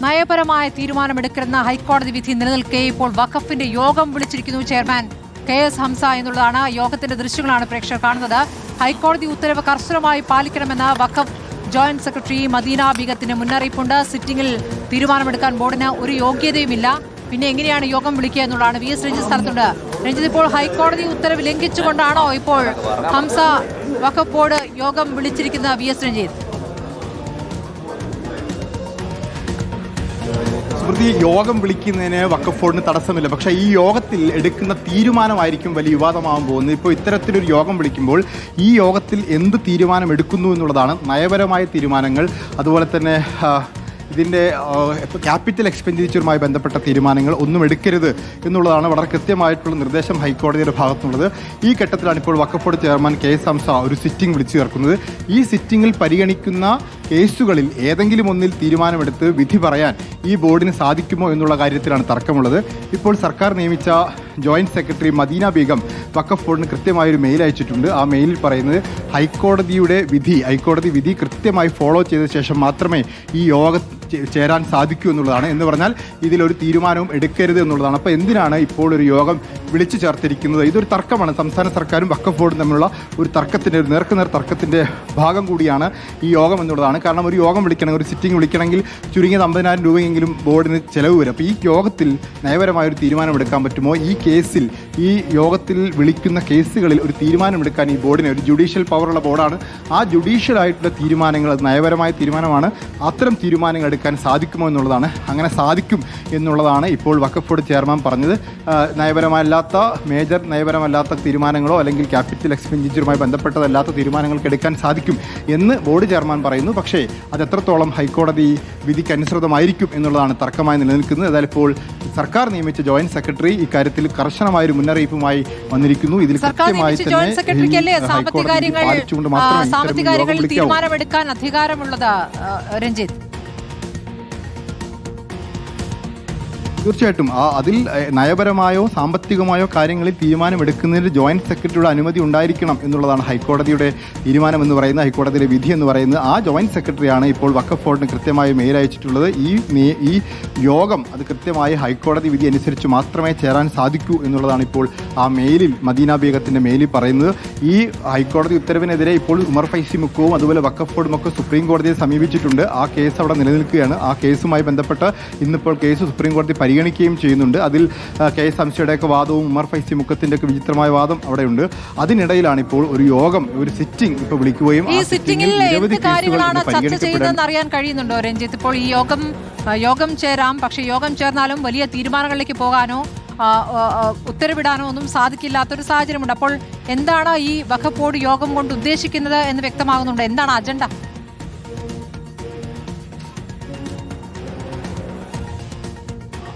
നയപരമായ തീരുമാനമെടുക്കരുന്ന ഹൈക്കോടതി വിധി നിലനിൽക്കെ ഇപ്പോൾ വഖഫിന്റെ യോഗം വിളിച്ചിരിക്കുന്നു ചെയർമാൻ KS ഹംസ എന്നുള്ളതാണ്. യോഗത്തിന്റെ ദൃശ്യങ്ങളാണ് പ്രേക്ഷകർ കാണുന്നത്. ഹൈക്കോടതി ഉത്തരവ് കർശനമായി പാലിക്കണമെന്ന് വഖഫ് ജോയിന്റ് സെക്രട്ടറി മദീന ബീഗത്തിന് മുന്നറിയിപ്പുണ്ട്. സിറ്റിംഗിൽ തീരുമാനമെടുക്കാൻ ബോർഡിന് ഒരു യോഗ്യതയുമില്ല. പിന്നെ എങ്ങനെയാണ് യോഗം വിളിക്കുക എന്നുള്ളതാണ്. VS രഞ്ജിത്ത് സ്ഥലത്തുണ്ട്. രഞ്ജിത്ത്, ഇപ്പോൾ ഹൈക്കോടതി ഉത്തരവ് ലംഘിച്ചുകൊണ്ടാണോ ഇപ്പോൾ ഹംസ വഖഫ് ബോർഡ് യോഗം വിളിച്ചിരിക്കുന്ന VS രഞ്ജിത്ത്? സ്മൃതി, യോഗം വിളിക്കുന്നതിന് വഖഫ് ബോർഡിന് തടസ്സമില്ല. പക്ഷേ ഈ യോഗത്തിൽ എടുക്കുന്ന തീരുമാനമായിരിക്കും വലിയ വിവാദമാകാൻ പോകുന്നത്. ഇപ്പോൾ ഇത്തരത്തിലൊരു യോഗം വിളിക്കുമ്പോൾ ഈ യോഗത്തിൽ എന്ത് തീരുമാനം എടുക്കുന്നു എന്നുള്ളതാണ്. നയപരമായ തീരുമാനങ്ങൾ, അതുപോലെ തന്നെ ഇതിൻ്റെ ക്യാപിറ്റൽ എക്സ്പെൻഡിച്ചറുമായി ബന്ധപ്പെട്ട തീരുമാനങ്ങൾ ഒന്നും എടുക്കരുത് എന്നുള്ളതാണ് വളരെ കൃത്യമായിട്ടുള്ള നിർദ്ദേശം ഹൈക്കോടതിയുടെ ഭാഗത്തുള്ളത്. ഈ ഘട്ടത്തിലാണ് ഇപ്പോൾ വഖഫ് ബോർഡ് ചെയർമാൻ KS ഹംസ ഒരു സിറ്റിംഗ് വിളിച്ചു ചേർക്കുന്നത്. ഈ സിറ്റിംഗിൽ പരിഗണിക്കുന്ന കേസുകളിൽ ഏതെങ്കിലും ഒന്നിൽ തീരുമാനമെടുത്ത് വിധി പറയാൻ ഈ ബോർഡിന് സാധിക്കുമോ എന്നുള്ള കാര്യത്തിലാണ് തർക്കമുള്ളത്. ഇപ്പോൾ സർക്കാർ നിയമിച്ച ജോയിന്റ് സെക്രട്ടറി മദീന ബീഗം വഖഫ് ബോർഡിന് കൃത്യമായൊരു മെയിൽ അയച്ചിട്ടുണ്ട്. ആ മെയിലിൽ പറയുന്നത് ഹൈക്കോടതി വിധി കൃത്യമായി ഫോളോ ചെയ്ത ശേഷം മാത്രമേ ഈ യോഗം ചേരാൻ സാധിക്കൂ എന്നുള്ളതാണ്. എന്ന് പറഞ്ഞാൽ ഇതിലൊരു തീരുമാനവും എടുക്കരുത് എന്നുള്ളതാണ്. അപ്പോൾ എന്തിനാണ് ഇപ്പോൾ ഒരു യോഗം വിളിച്ചു ചേർത്തിരിക്കുന്നത്? ഇതൊരു തർക്കമാണ്. സംസ്ഥാന സർക്കാരും വഖഫ് ബോർഡും തമ്മിലുള്ള ഒരു തർക്കത്തിൻ്റെ, ഒരു നേർക്കുനേർ തർക്കത്തിൻ്റെ ഭാഗം കൂടിയാണ് ഈ യോഗം എന്നുള്ളതാണ്. കാരണം ഒരു യോഗം വിളിക്കണമെങ്കിൽ, ഒരു സിറ്റിംഗ് വിളിക്കണമെങ്കിൽ ചുരുങ്ങിയത് 50,000 രൂപയെങ്കിലും ബോർഡിന് ചിലവ് വരും. അപ്പോൾ ഈ യോഗത്തിൽ നയപരമായൊരു തീരുമാനമെടുക്കാൻ പറ്റുമോ? ഈ കേസിൽ, ഈ യോഗത്തിൽ വിളിക്കുന്ന കേസുകളിൽ ഒരു തീരുമാനമെടുക്കാൻ ഈ ബോർഡിന്, ഒരു ജുഡീഷ്യൽ പവറുള്ള ബോർഡാണ്, ആ ജുഡീഷ്യൽ ആയിട്ടുള്ള തീരുമാനങ്ങൾ, അത് നയപരമായ തീരുമാനമാണ്, അത്തരം തീരുമാനങ്ങൾ എടുക്കാൻ സാധിക്കുമോ എന്നുള്ളതാണ്. അങ്ങനെ സാധിക്കും എന്നുള്ളതാണ് ഇപ്പോൾ വഖഫ് ബോർഡ് ചെയർമാൻ പറഞ്ഞത്. മേജർ നയപരമല്ലാത്ത തീരുമാനങ്ങളോ അല്ലെങ്കിൽ ക്യാപിറ്റൽ എക്സ്പെൻഡിച്ചറുമായി ബന്ധപ്പെട്ടതല്ലാത്ത തീരുമാനങ്ങൾക്ക് എടുക്കാൻ സാധിക്കും എന്ന് ബോർഡ് ചെയർമാൻ പറയുന്നു. പക്ഷേ അത് എത്രത്തോളം ഹൈക്കോടതി വിധിക്ക് അനുസൃതമായിരിക്കും എന്നുള്ളതാണ് തർക്കമായി നിലനിൽക്കുന്നത്. അതായത് ഇപ്പോൾ സർക്കാർ നിയമിച്ച ജോയിന്റ് സെക്രട്ടറി ഇക്കാര്യത്തിൽ കർശനമായൊരു മുന്നറിയിപ്പുമായി വന്നിരിക്കുന്നു. ഇതിൽ കൃത്യമായി തന്നെ സാമ്പത്തിക കാര്യങ്ങളിൽ തീരുമാനമെടുക്കാൻ അധികാരമുള്ളത് രഞ്ജിത്ത്. തീർച്ചയായിട്ടും അതിൽ നയപരമായോ സാമ്പത്തികമായോ കാര്യങ്ങളിൽ തീരുമാനമെടുക്കുന്നതിന് ജോയിന്റ് സെക്രട്ടറിയുടെ അനുമതി ഉണ്ടായിരിക്കണം എന്നുള്ളതാണ് ഹൈക്കോടതിയുടെ തീരുമാനം എന്ന് പറയുന്നത്, ഹൈക്കോടതിയുടെ വിധി എന്ന് പറയുന്നത്. ആ ജോയിന്റ് സെക്രട്ടറിയാണ് ഇപ്പോൾ വഖഫ് ബോർഡിന് കൃത്യമായി മെയിൽ അയച്ചിട്ടുള്ളത്. ഈ യോഗം അത് കൃത്യമായി ഹൈക്കോടതി വിധി അനുസരിച്ച് മാത്രമേ ചേരാൻ സാധിക്കൂ എന്നുള്ളതാണ് ഇപ്പോൾ ആ മെയിലിൽ, മദീന ബീഗത്തിൻ്റെ മെയിലിൽ പറയുന്നത്. ഈ ഹൈക്കോടതി ഉത്തരവിനെതിരെ ഇപ്പോൾ ഉമർ ഫൈസി മുക്കവും അതുപോലെ വഖഫ് ബോർഡും ഒക്കെ സുപ്രീം കോടതിയെ സമീപിച്ചിട്ടുണ്ട്. ആ കേസ് അവിടെ നിലനിൽക്കുകയാണ്. ആ കേസുമായി ബന്ധപ്പെട്ട് ഇന്നിപ്പോൾ കേസ് സുപ്രീം കോടതി പരിഗണിക്കുകയും ചെയ്യുന്നുണ്ട്. അതിൽ KS ഹംസയുടെയൊക്കെ വാദവും ഉമർ ഫൈസി മുക്കത്തിൻ്റെയൊക്കെ വിചിത്രമായ വാദം അവിടെയുണ്ട്. അതിനിടയിലാണ് ഇപ്പോൾ ഒരു യോഗം, ഒരു സിറ്റിംഗ് ഇപ്പോൾ വിളിക്കുകയും ഈ സിറ്റിംഗിൽ എന്ത് കാര്യങ്ങളാണ് ചർച്ച ചെയ്തതെന്ന് അറിയാൻ കഴിയുന്നുണ്ടോ രഞ്ജിത്ത്? ഇപ്പോൾ ഈ യോഗം ചേരാം, പക്ഷേ യോഗം ചേർന്നാലും വലിയ തീരുമാനങ്ങളിലേക്ക് പോകാനോ ഉത്തരവിടാനോ ഒന്നും സാധിക്കില്ലാത്തൊരു സാഹചര്യമുണ്ട്. അപ്പോൾ എന്താണ് ഈ വഖഫ് ബോർഡ് യോഗം കൊണ്ട് ഉദ്ദേശിക്കുന്നത് എന്ന് വ്യക്തമാകുന്നുണ്ട്. എന്താണ് അജണ്ട?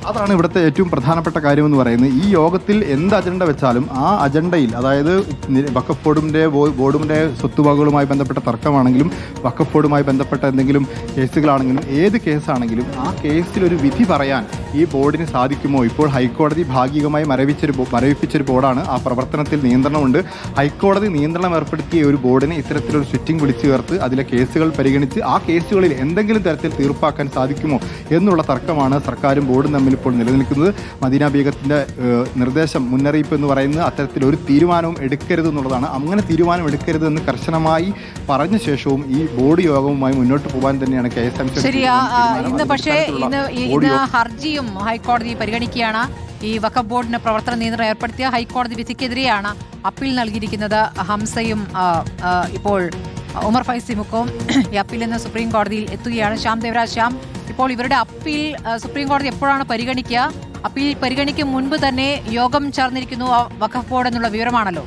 അതാണ് ഇവിടുത്തെ ഏറ്റവും പ്രധാനപ്പെട്ട കാര്യമെന്ന് പറയുന്നത്. ഈ യോഗത്തിൽ എന്ത് അജണ്ട വെച്ചാലും ആ അജണ്ടയിൽ, അതായത് വഖഫ് ബോർഡിൻ്റെ സ്വത്തുവകകളുമായി ബന്ധപ്പെട്ട തർക്കമാണെങ്കിലും വഖഫ് ബോർഡുമായി ബന്ധപ്പെട്ട എന്തെങ്കിലും കേസുകളാണെങ്കിലും ഏത് കേസാണെങ്കിലും ആ കേസിലൊരു വിധി പറയാൻ ഈ ബോർഡിന് സാധിക്കുമോ? ഇപ്പോൾ ഹൈക്കോടതി ഭാഗികമായി മരവിപ്പിച്ചൊരു ബോർഡാണ്. ആ പ്രവർത്തനത്തിൽ നിയന്ത്രണമുണ്ട്. ഹൈക്കോടതി നിയന്ത്രണം ഏർപ്പെടുത്തിയ ഒരു ബോർഡിന് ഇത്തരത്തിലൊരു സിറ്റിംഗ് വിളിച്ചു ചേർത്ത് അതിലെ കേസുകൾ പരിഗണിച്ച് ആ കേസുകളിൽ എന്തെങ്കിലും തരത്തിൽ തീർപ്പാക്കാൻ സാധിക്കുമോ എന്നുള്ള തർക്കമാണ് സർക്കാരും ബോർഡും തമ്മിൽ ഇപ്പോൾ നിലനിൽക്കുന്നത്. മദീന ബീഗത്തിൻ്റെ നിർദ്ദേശം, മുന്നറിയിപ്പ് എന്ന് പറയുന്നത് അത്തരത്തിലൊരു തീരുമാനവും എടുക്കരുത് എന്നുള്ളതാണ്. അങ്ങനെ തീരുമാനം എടുക്കരുതെന്ന് കർശനമായി പറഞ്ഞ ശേഷവും ഈ ബോർഡ് യോഗവുമായി മുന്നോട്ട് പോകാൻ തന്നെയാണ് KS ഹംസ. ഇന്ന് ഹർജിയും ഹൈക്കോടതി പരിഗണിക്കുകയാണ്. ഈ വഖഫ് ബോർഡിന് പ്രവർത്തന നിയന്ത്രണം ഏർപ്പെടുത്തിയ ഹൈക്കോടതി വിധിക്കെതിരെയാണ് അപ്പീൽ നൽകിയിരിക്കുന്നത്. ഹംസയും ഇപ്പോൾ ഉമർ ഫൈസി മുക്കവും ഈ അപ്പീൽ ഇന്ന് സുപ്രീം കോടതിയിൽ എത്തുകയാണ്. ശ്യാം ദേവരാജ്, ഇപ്പോൾ ഇവരുടെ അപ്പീൽ സുപ്രീം കോടതി എപ്പോഴാണ് പരിഗണിക്കുക? അപ്പീൽ പരിഗണിക്കും മുൻപ് തന്നെ യോഗം ചേർന്നിരിക്കുന്നു വഖഫ് ബോർഡ് എന്നുള്ള വിവരമാണല്ലോ.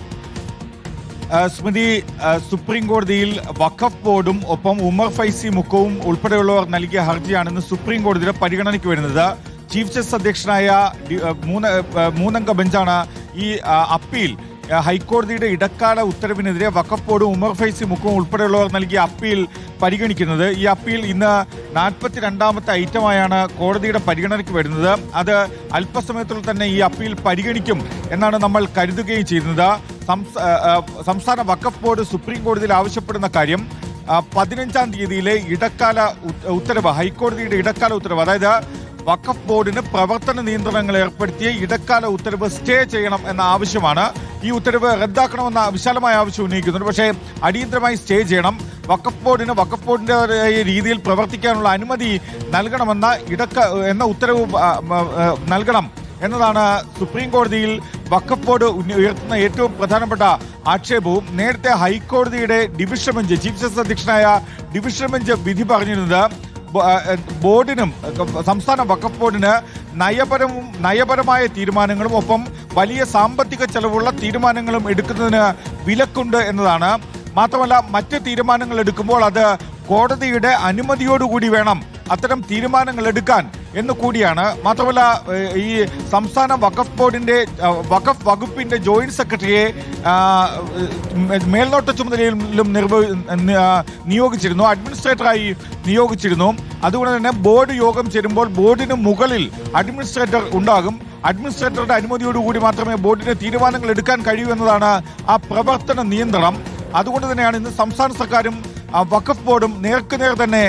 സ്മൃതി, സുപ്രീം കോടതിയിൽ വഖഫ് ബോർഡും ഒപ്പം ഉമർ ഫൈസി മുക്കവും ഉൾപ്പെടെയുള്ളവർ നൽകിയ ഹർജിയാണെന്ന് സുപ്രീം കോടതിയുടെ പരിഗണനയ്ക്ക് വരുന്നത്. ചീഫ് ജസ്റ്റിസ് അധ്യക്ഷനായ മൂന്നംഗ ബെഞ്ചാണ് ഈ അപ്പീൽ, ഹൈക്കോടതിയുടെ ഇടക്കാല ഉത്തരവിനെതിരെ വഖഫ് ബോർഡും ഉമർ ഫൈസി മുക്കവും ഉൾപ്പെടെയുള്ളവർ നൽകിയ അപ്പീൽ പരിഗണിക്കുന്നത്. ഈ അപ്പീൽ ഇന്ന് 42ാമത്തെ ഐറ്റമായാണ് കോടതിയുടെ പരിഗണനയ്ക്ക് വരുന്നത്. അത് അല്പസമയത്തുള്ളിൽ തന്നെ ഈ അപ്പീൽ പരിഗണിക്കും എന്നാണ് നമ്മൾ കരുതുകയും ചെയ്യുന്നത്. സംസ്ഥാന വഖഫ് ബോർഡ് സുപ്രീം കോടതിയിൽ ആവശ്യപ്പെടുന്ന കാര്യം 15-ാം തീയതിയിലെ ഇടക്കാല ഉത്തരവ്, ഹൈക്കോടതിയുടെ ഇടക്കാല ഉത്തരവ്, അതായത് വഖഫ് ബോർഡിന് പ്രവർത്തന നിയന്ത്രണങ്ങൾ ഏർപ്പെടുത്തിയ ഇടക്കാല ഉത്തരവ് സ്റ്റേ ചെയ്യണം എന്ന ആവശ്യമാണ്. ഈ ഉത്തരവ് റദ്ദാക്കണമെന്ന വിശാലമായ ആവശ്യം ഉന്നയിക്കുന്നുണ്ട്. പക്ഷേ അടിയന്തരമായി സ്റ്റേ ചെയ്യണം, വഖഫ് ബോർഡിന്റെ രീതിയിൽ പ്രവർത്തിക്കാനുള്ള അനുമതി നൽകണമെന്ന എന്ന ഉത്തരവ് നൽകണം എന്നതാണ് സുപ്രീം കോടതിയിൽ വഖഫ് ബോർഡ് ഉയർത്തുന്ന ഏറ്റവും പ്രധാനപ്പെട്ട ആക്ഷേപവും. നേരത്തെ ഹൈക്കോടതിയുടെ ഡിവിഷൻ ബെഞ്ച്, ചീഫ് ജസ്റ്റിസ് അധ്യക്ഷനായ ഡിവിഷൻ ബെഞ്ച് വിധി പറഞ്ഞിരുന്നത് ബോർഡിനും സംസ്ഥാന വഖഫ് ബോർഡിന് നയപരമായ തീരുമാനങ്ങളും ഒപ്പം വലിയ സാമ്പത്തിക ചെലവുള്ള തീരുമാനങ്ങളും എടുക്കുന്നതിന് വിലക്കുണ്ട് എന്നതാണ്. മാത്രമല്ല, മറ്റ് തീരുമാനങ്ങൾ എടുക്കുമ്പോൾ അത് കോടതിയുടെ അനുമതിയോടുകൂടി വേണം അത്തരം തീരുമാനങ്ങൾ എടുക്കാൻ എന്ന് കൂടിയാണ്. മാത്രമല്ല, ഈ സംസ്ഥാന വഖഫ് വകുപ്പിന്റെ ജോയിന്റ് സെക്രട്ടറിയെ മേൽനോട്ട ചുമതലയിലും നിയോഗിച്ചിരുന്നു, അഡ്മിനിസ്ട്രേറ്ററായി നിയോഗിച്ചിരുന്നു. അതുകൊണ്ട് തന്നെ ബോർഡ് യോഗം ചേരുമ്പോൾ ബോർഡിന് മുകളിൽ അഡ്മിനിസ്ട്രേറ്റർ ഉണ്ടാകും. അഡ്മിനിസ്ട്രേറ്ററുടെ അനുമതിയോടുകൂടി മാത്രമേ ബോർഡിന് തീരുമാനങ്ങൾ എടുക്കാൻ കഴിയൂ എന്നതാണ് ആ പ്രവർത്തന നിയന്ത്രണം. അതുകൊണ്ട് തന്നെയാണ് ഇന്ന് സംസ്ഥാന സർക്കാരും വഖഫ് ബോർഡും നേർക്കുനേർ തന്നെ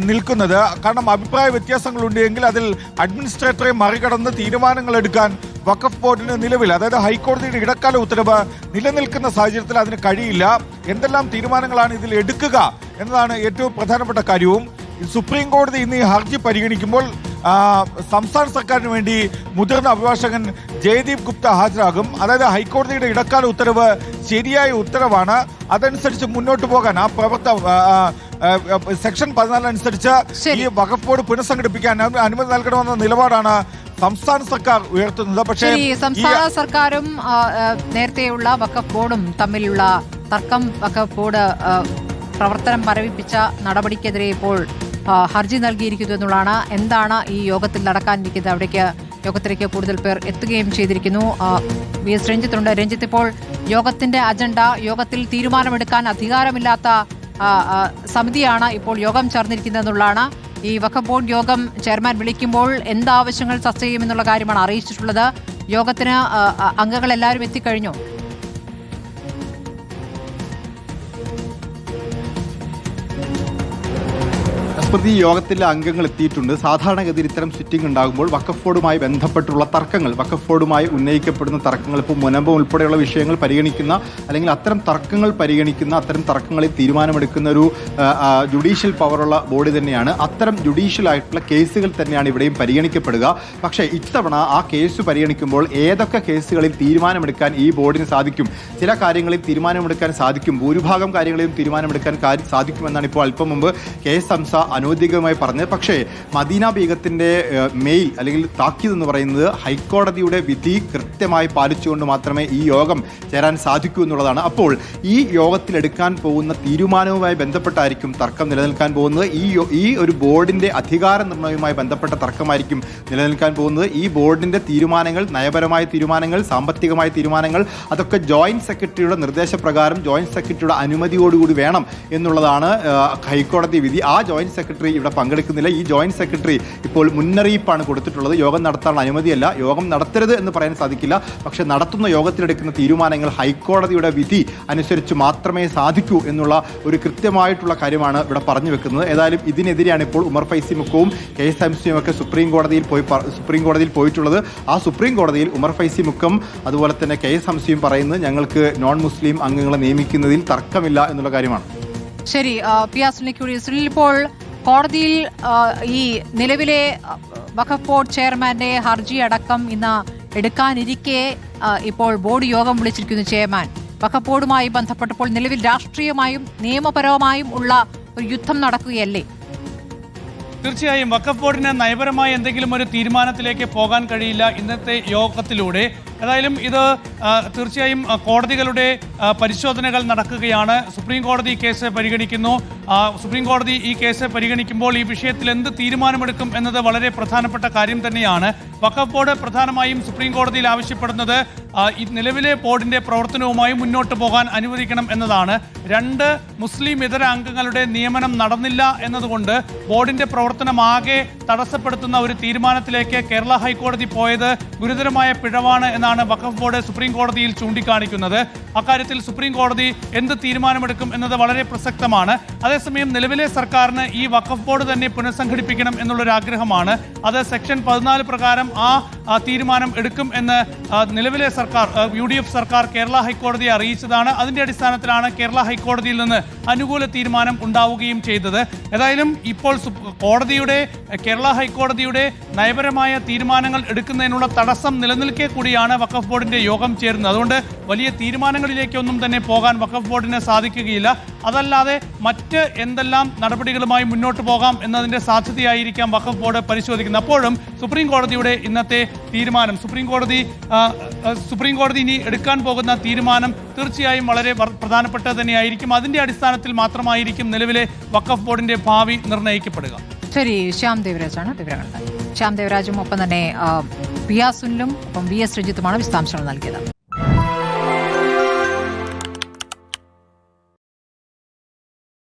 നിൽക്കുന്നത്. കാരണം അഭിപ്രായ വ്യത്യാസങ്ങളുണ്ടെങ്കിൽ അതിൽ അഡ്മിനിസ്ട്രേറ്ററെ മറികടന്ന് തീരുമാനങ്ങൾ എടുക്കാൻ വഖഫ് ബോർഡിന് നിലവിൽ, അതായത് ഹൈക്കോടതിയുടെ ഇടക്കാല ഉത്തരവ് നിലനിൽക്കുന്ന സാഹചര്യത്തിൽ അതിന് കഴിയില്ല. എന്തെല്ലാം തീരുമാനങ്ങളാണ് ഇതിൽ എടുക്കുക എന്നതാണ് ഏറ്റവും പ്രധാനപ്പെട്ട കാര്യവും. സുപ്രീം കോടതി ഇന്ന് ഈ ഹർജി പരിഗണിക്കുമ്പോൾ സംസ്ഥാന സർക്കാരിന് വേണ്ടി മുതിർന്ന അഭിഭാഷകൻ ജയദീപ് ഗുപ്ത ഹാജരാകും. അതായത് ഹൈക്കോടതിയുടെ ഇടക്കാല ഉത്തരവ് ശരിയായ ഉത്തരവാണ്, അതനുസരിച്ച് മുന്നോട്ട് പോകാൻ സെക്ഷൻ 14 അനുസരിച്ച് ഈ വഖഫ് ബോർഡ് പുനഃസംഘടിപ്പിക്കാൻ അനുമതി നൽകണമെന്ന നിലപാടാണ് സംസ്ഥാന സർക്കാർ ഉയർത്തുന്നത്. പക്ഷേ സംസ്ഥാന സർക്കാരും നേരത്തെയുള്ള വഖഫ് ബോർഡും തമ്മിലുള്ള തർക്കം, വഖഫ് ബോർഡ് പ്രവർത്തനം മരവിപ്പിച്ച നടപടിക്കെതിരെ ഇപ്പോൾ ഹർജി നൽകിയിരിക്കുന്നു എന്നുള്ളതാണ്. എന്താണ് ഈ യോഗത്തിൽ നടക്കാനിരിക്കുന്നത്? അവിടേക്ക് യോഗത്തിലേക്ക് കൂടുതൽ പേർ എത്തുകയും ചെയ്തിരിക്കുന്നു. V S രഞ്ജിത്തുണ്ട്. രഞ്ജിത്ത്, ഇപ്പോൾ യോഗത്തിന്റെ അജണ്ട, യോഗത്തിൽ തീരുമാനമെടുക്കാൻ അധികാരമില്ലാത്ത സമിതിയാണ് ഇപ്പോൾ യോഗം ചേർന്നിരിക്കുന്നത് എന്നുള്ളതാണ്. ഈ വഖഫ് ബോർഡ് യോഗം ചെയർമാൻ വിളിക്കുമ്പോൾ എന്താവശ്യങ്ങൾ ചർച്ച ചെയ്യുമെന്നുള്ള കാര്യമാണ് അറിയിച്ചിട്ടുള്ളത്. യോഗത്തിന് അംഗങ്ങൾ എല്ലാവരും എത്തിക്കഴിഞ്ഞു. പ്രതി യോഗത്തിലെ അംഗങ്ങൾ എത്തിയിട്ടുണ്ട്. സാധാരണഗതിയിൽ ഇത്തരം സിറ്റിംഗ് ഉണ്ടാകുമ്പോൾ വഖഫ് ബോർഡുമായി ബന്ധപ്പെട്ടുള്ള തർക്കങ്ങൾ, വഖഫ് ബോർഡുമായി ഉന്നയിക്കപ്പെടുന്ന തർക്കങ്ങൾ, ഇപ്പോൾ മുനമ്പം ഉൾപ്പെടെയുള്ള വിഷയങ്ങൾ പരിഗണിക്കുന്ന, അല്ലെങ്കിൽ അത്തരം തർക്കങ്ങൾ പരിഗണിക്കുന്ന, അത്തരം തർക്കങ്ങളിൽ തീരുമാനമെടുക്കുന്ന ഒരു ജുഡീഷ്യൽ പവറുള്ള ബോഡി തന്നെയാണ്. അത്തരം ജുഡീഷ്യൽ ആയിട്ടുള്ള കേസുകൾ തന്നെയാണ് ഇവിടെയും പരിഗണിക്കപ്പെടുക. പക്ഷേ ഇത്തവണ ആ കേസ് പരിഗണിക്കുമ്പോൾ ഏതൊക്കെ കേസുകളിൽ തീരുമാനമെടുക്കാൻ ഈ ബോർഡിന് സാധിക്കും? ചില കാര്യങ്ങളിൽ തീരുമാനമെടുക്കാൻ സാധിക്കും, ഭൂരിഭാഗം കാര്യങ്ങളിലും തീരുമാനമെടുക്കാൻ സാധിക്കുമെന്നാണ് ഇപ്പോൾ അല്പം മുമ്പ് KS ഹംസ അനൗദ്യോഗികമായി പറഞ്ഞത്. പക്ഷേ മദീന ബീഗത്തിന്റെ മെയിൽ അല്ലെങ്കിൽ താക്കീത് എന്ന് പറയുന്നത് ഹൈക്കോടതിയുടെ വിധി കൃത്യമായി പാലിച്ചുകൊണ്ട് മാത്രമേ ഈ യോഗം ചേരാൻ സാധിക്കൂ എന്നുള്ളതാണ്. അപ്പോൾ ഈ യോഗത്തിലെടുക്കാൻ പോകുന്ന തീരുമാനവുമായി ബന്ധപ്പെട്ടായിരിക്കും തർക്കം നിലനിൽക്കാൻ പോകുന്നത്. ഈ ഒരു ബോർഡിന്റെ അധികാര നിർണ്ണയവുമായി ബന്ധപ്പെട്ട തർക്കമായിരിക്കും നിലനിൽക്കാൻ പോകുന്നത്. ഈ ബോർഡിന്റെ തീരുമാനങ്ങൾ, നയപരമായ തീരുമാനങ്ങൾ, സാമ്പത്തികമായ തീരുമാനങ്ങൾ, അതൊക്കെ ജോയിന്റ് സെക്രട്ടറിയുടെ നിർദ്ദേശപ്രകാരം, ജോയിന്റ് സെക്രട്ടറിയുടെ അനുമതിയോടുകൂടി വേണം എന്നുള്ളതാണ് ഹൈക്കോടതി വിധി. ആ ജോയിന്റ് സെക്രട്ടറി ഇവിടെ പങ്കെടുക്കുന്നില്ല. ഈ ജോയിന്റ് സെക്രട്ടറി ഇപ്പോൾ മുന്നറിയിപ്പാണ് കൊടുത്തിട്ടുള്ളത്. യോഗം നടത്താനുള്ള അനുമതിയല്ല, യോഗം നടത്തരുത് എന്ന് പറയാൻ സാധിക്കില്ല. പക്ഷെ നടത്തുന്ന യോഗത്തിലെടുക്കുന്ന തീരുമാനങ്ങൾ ഹൈക്കോടതിയുടെ വിധി അനുസരിച്ച് മാത്രമേ സാധിക്കൂ എന്നുള്ള ഒരു കൃത്യമായിട്ടുള്ള കാര്യമാണ് ഇവിടെ പറഞ്ഞു വെക്കുന്നത്. ഏതായാലും ഇതിനെതിരെയാണ് ഇപ്പോൾ ഉമർ ഫൈസി മുക്കവും KS ഹംസയും ഒക്കെ സുപ്രീം കോടതിയിൽ പോയിട്ടുള്ളത്. ആ സുപ്രീം കോടതിയിൽ ഉമർ ഫൈസി മുക്കം അതുപോലെ തന്നെ KS ഹംസയും പറയുന്നത് ഞങ്ങൾക്ക് നോൺ മുസ്ലിം അംഗങ്ങളെ നിയമിക്കുന്നതിൽ തർക്കമില്ല എന്നുള്ള കാര്യമാണ്. ശരി, സുനിൽ, ഇപ്പോൾ കോടതിയിൽ ഈ നിലവിലെ വഖഫ് ബോർഡ് ചെയർമാന്റെ ഹർജി അടക്കം ഇന്ന് എടുക്കാനിരിക്കെ ഇപ്പോൾ ബോർഡ് യോഗം വിളിച്ചിരിക്കുന്നു ചെയർമാൻ. വഖഫ് ബോർഡുമായി ബന്ധപ്പെട്ടപ്പോൾ നിലവിൽ രാഷ്ട്രീയമായും നിയമപരമായും ഉള്ള ഒരു യുദ്ധം നടക്കുകയല്ലേ? തീർച്ചയായും വഖഫ് ബോർഡിന് നയപരമായി എന്തെങ്കിലും ഒരു തീരുമാനത്തിലേക്ക് പോകാൻ കഴിയില്ല ഇന്നത്തെ യോഗത്തിലൂടെ. ഏതായാലും ഇത് തീർച്ചയായും കോടതികളുടെ പരിശോധനകൾ നടക്കുകയാണ്. സുപ്രീം കോടതി കേസ് പരിഗണിക്കുന്നു. സുപ്രീം കോടതി ഈ കേസ് പരിഗണിക്കുമ്പോൾ ഈ വിഷയത്തിൽ എന്ത് തീരുമാനമെടുക്കും എന്നത് വളരെ പ്രധാനപ്പെട്ട കാര്യം തന്നെയാണ്. വഖഫ് ബോർഡ് പ്രധാനമായും സുപ്രീം കോടതിയിൽ ആവശ്യപ്പെടുന്നത് ഈ നിലവിലെ ബോർഡിന്റെ പ്രവർത്തനവുമായി മുന്നോട്ട് പോകാൻ അനുവദിക്കണം എന്നതാണ്. 2 മുസ്ലിം ഇതര അംഗങ്ങളുടെ നിയമനം നടന്നില്ല എന്നതുകൊണ്ട് ബോർഡിന്റെ പ്രവർത്തനമാകെ തടസ്സപ്പെടുത്തുന്ന ഒരു തീരുമാനത്തിലേക്ക് കേരള ഹൈക്കോടതി പോയത് ഗുരുതരമായ പിഴവാണ് എന്ന എന്നാണ് വഖഫ് ബോർഡ് സുപ്രീം കോടതിയിൽ ചൂണ്ടിക്കാണിക്കുന്നത്. അക്കാര്യത്തിൽ സുപ്രീം കോടതി എന്ത് തീരുമാനമെടുക്കും എന്നത് വളരെ പ്രസക്തമാണ്. അതേസമയം നിലവിലെ സർക്കാരിന് ഈ വഖഫ് ബോർഡ് തന്നെ പുനഃസംഘടിപ്പിക്കണം എന്നുള്ളൊരു ആഗ്രഹമാണ്. അത് സെക്ഷൻ 14 പ്രകാരം ആ തീരുമാനം എടുക്കും എന്ന് നിലവിലെ സർക്കാർ UDF സർക്കാർ കേരള ഹൈക്കോടതിയെ അറിയിച്ചതാണ്. അതിന്റെ അടിസ്ഥാനത്തിലാണ് കേരള ഹൈക്കോടതിയിൽ നിന്ന് അനുകൂല തീരുമാനം ഉണ്ടാവുകയും ചെയ്തത്. ഏതായാലും ഇപ്പോൾ കേരള ഹൈക്കോടതിയുടെ നയപരമായ തീരുമാനങ്ങൾ എടുക്കുന്നതിനുള്ള തടസ്സം നിലനിൽക്കെ കൂടിയാണ് വഖഫ് ബോർഡിന്റെ യോഗം ചേരുന്നത്. അതുകൊണ്ട് വലിയ തീരുമാനങ്ങളിലേക്കൊന്നും തന്നെ പോകാൻ വഖഫ് ബോർഡിന് സാധിക്കുകയില്ല. അതല്ലാതെ മറ്റ് എന്തെല്ലാം നടപടികളുമായി മുന്നോട്ട് പോകാം എന്നതിന്റെ സാധ്യതയായിരിക്കാം വഖഫ് ബോർഡ് പരിശോധിക്കുന്നത്. അപ്പോഴും സുപ്രീം കോടതിയുടെ ഇന്നത്തെ തീരുമാനം, സുപ്രീം കോടതി ഇനി എടുക്കാൻ പോകുന്ന തീരുമാനം തീർച്ചയായും വളരെ പ്രധാനപ്പെട്ടത് തന്നെയായിരിക്കും. അതിന്റെ അടിസ്ഥാനത്തിൽ മാത്രമായിരിക്കും നിലവിലെ വഖഫ് ബോർഡിന്റെ ഭാവി നിർണ്ണയിക്കപ്പെടുക. ശരി, ശ്യാം ദേവരാജാണ് വിവരങ്ങൾ. ശ്യാം ദേവരാജും ഒപ്പം തന്നെ പി ആർ സുനിലും ഒപ്പം VS രഞ്ജിത്തുമാണ് വിശദാംശങ്ങൾ നൽകിയത്.